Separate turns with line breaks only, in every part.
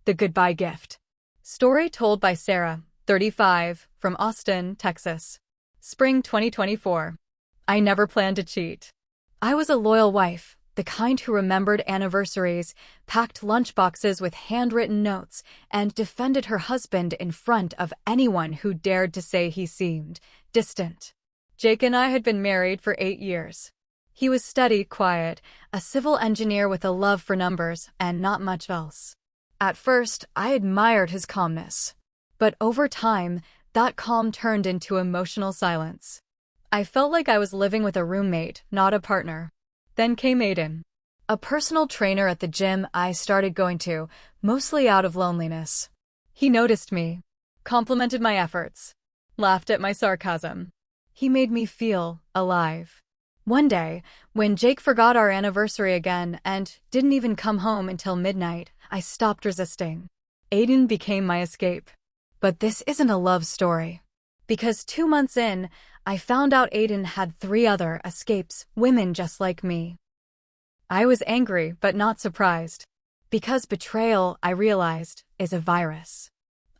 The Goodbye Gift. Story told by Sarah, 35, from Austin, Texas. Spring 2024. I never planned to cheat. I was a loyal wife, the kind who remembered anniversaries, packed lunchboxes with handwritten notes, and defended her husband in front of anyone who dared to say he seemed distant. Jake and I had been married for 8 years. He was steady, quiet, a civil engineer with a love for numbers and not much else. At first, I admired his calmness. But over time, that calm turned into emotional silence. I felt like I was living with a roommate, not a partner. Then came Aiden, a personal trainer at the gym I started going to, mostly out of loneliness. He noticed me, complimented my efforts, laughed at my sarcasm. He made me feel alive. One day, when Jake forgot our anniversary again and didn't even come home until midnight, I stopped resisting. Aiden became my escape. But this isn't a love story. Because 2 months in, I found out Aiden had 3 other escapes, women just like me. I was angry, but not surprised. Because betrayal, I realized, is a virus.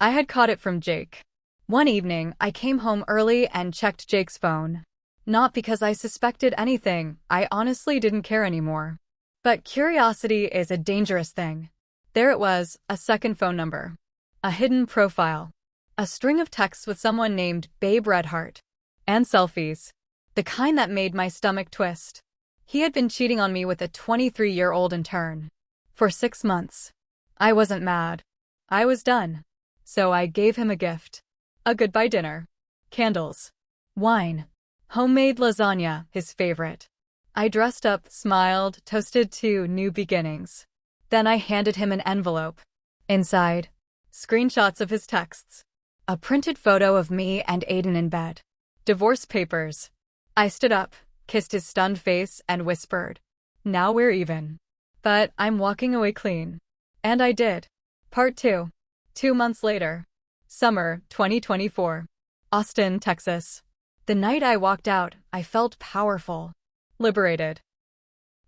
I had caught it from Jake. One evening, I came home early and checked Jake's phone. Not because I suspected anything, I honestly didn't care anymore. But curiosity is a dangerous thing. There it was, a second phone number. A hidden profile. A string of texts with someone named Babe Redheart. And selfies. The kind that made my stomach twist. He had been cheating on me with a 23-year-old intern. For 6 months. I wasn't mad. I was done. So I gave him a gift. A goodbye dinner. Candles. Wine. Homemade lasagna, his favorite. I dressed up, smiled, toasted to new beginnings. Then I handed him an envelope. Inside, screenshots of his texts. A printed photo of me and Aiden in bed. Divorce papers. I stood up, kissed his stunned face, and whispered, "Now we're even. But I'm walking away clean." And I did. Part 2. 2 months later. Summer 2024. Austin, Texas. The night I walked out, I felt powerful. Liberated.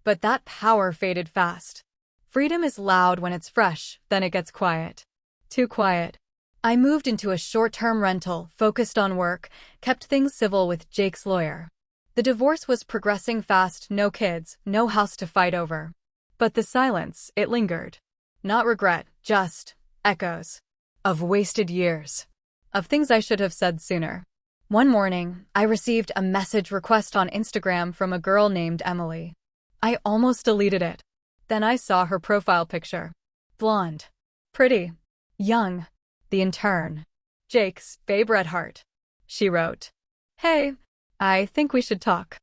But that power faded fast. Freedom is loud when it's fresh, then it gets quiet. Too quiet. I moved into a short-term rental, focused on work, kept things civil with Jake's lawyer. The divorce was progressing fast, no kids, no house to fight over. But the silence, it lingered. Not regret, just echoes. Of wasted years. Of things I should have said sooner. One morning, I received a message request on Instagram from a girl named Emily. I almost deleted it. Then I saw her profile picture. Blonde. Pretty. Young. The intern. Jake's Babe Redheart. She wrote, "Hey, I think we should talk."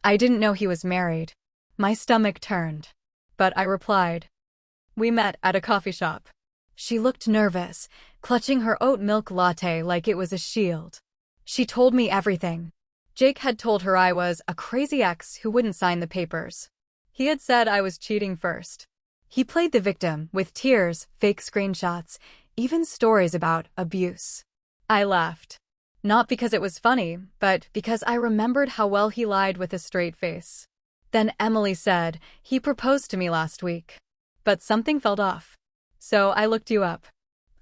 I didn't know he was married. My stomach turned. But I replied. We met at a coffee shop. She looked nervous, clutching her oat milk latte like it was a shield. She told me everything. Jake had told her I was a crazy ex who wouldn't sign the papers. He had said I was cheating first. He played the victim with tears, fake screenshots, even stories about abuse. I laughed. Not because it was funny, but because I remembered how well he lied with a straight face. Then Emily said, "He proposed to me last week." But something felt off. So I looked you up.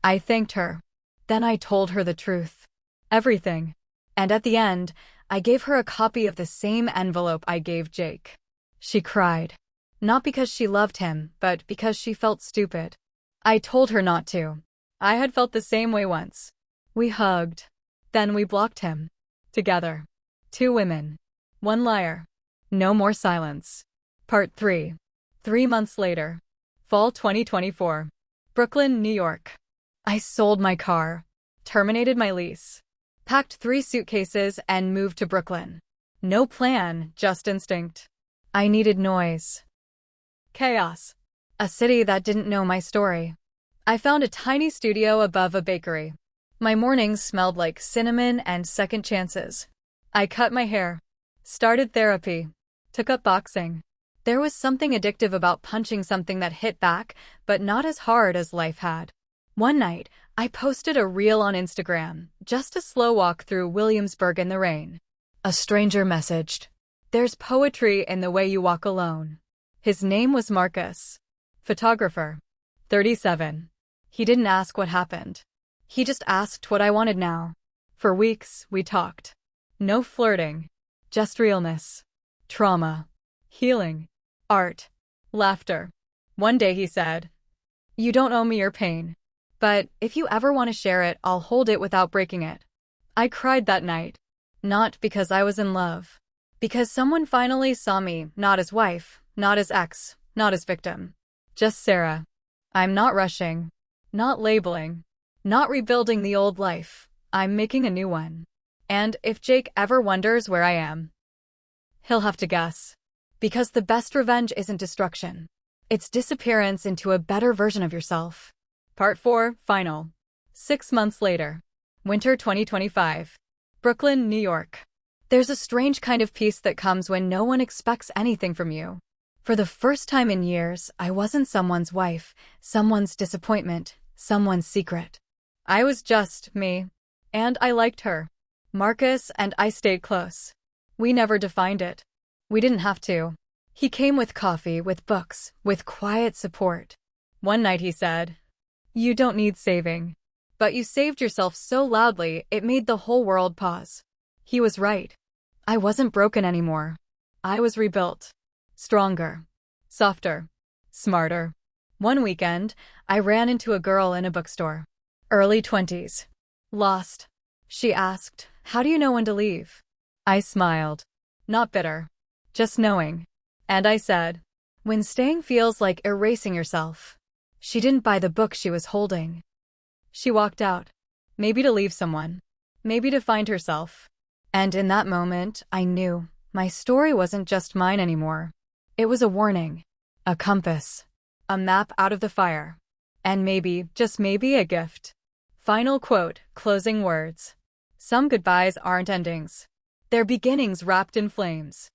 I thanked her. Then I told her the truth. Everything. And at the end, I gave her a copy of the same envelope I gave Jake. She cried. Not because she loved him, but because she felt stupid. I told her not to. I had felt the same way once. We hugged. Then we blocked him. Together. 2 women. 1 liar. No more silence. Part 3. 3 months later. Fall 2024. Brooklyn, New York. I sold my car. Terminated my lease. Packed 3 suitcases and moved to Brooklyn. No plan, just instinct. I needed noise. Chaos. A city that didn't know my story. I found a tiny studio above a bakery. My mornings smelled like cinnamon and second chances. I cut my hair. Started therapy. Took up boxing. There was something addictive about punching something that hit back, but not as hard as life had. One night, I posted a reel on Instagram, just a slow walk through Williamsburg in the rain. A stranger messaged, "There's poetry in the way you walk alone." His name was Marcus. Photographer. 37. He didn't ask what happened. He just asked what I wanted now. For weeks, we talked. No flirting. Just realness. Trauma. Healing. Art. Laughter. One day he said, "You don't owe me your pain. But if you ever want to share it, I'll hold it without breaking it." I cried that night. Not because I was in love. Because someone finally saw me, not as wife, not as ex, not as victim. Just Sarah. I'm not rushing. Not labeling. Not rebuilding the old life. I'm making a new one. And if Jake ever wonders where I am, he'll have to guess. Because the best revenge isn't destruction. It's disappearance into a better version of yourself. Part 4, Final. 6 months later. Winter 2025. Brooklyn, New York. There's a strange kind of peace that comes when no one expects anything from you. For the first time in years, I wasn't someone's wife, someone's disappointment, someone's secret. I was just me. And I liked her. Marcus and I stayed close. We never defined it. We didn't have to. He came with coffee, with books, with quiet support. One night he said, "You don't need saving. But you saved yourself so loudly, it made the whole world pause." He was right. I wasn't broken anymore. I was rebuilt. Stronger. Softer. Smarter. One weekend, I ran into a girl in a bookstore. Early 20s. Lost. She asked, "How do you know when to leave?" I smiled. Not bitter. Just knowing. And I said, "When staying feels like erasing yourself." She didn't buy the book she was holding. She walked out. Maybe to leave someone. Maybe to find herself. And in that moment, I knew my story wasn't just mine anymore. It was a warning. A compass. A map out of the fire. And maybe, just maybe, a gift. Final quote, closing words. Some goodbyes aren't endings. They're beginnings wrapped in flames.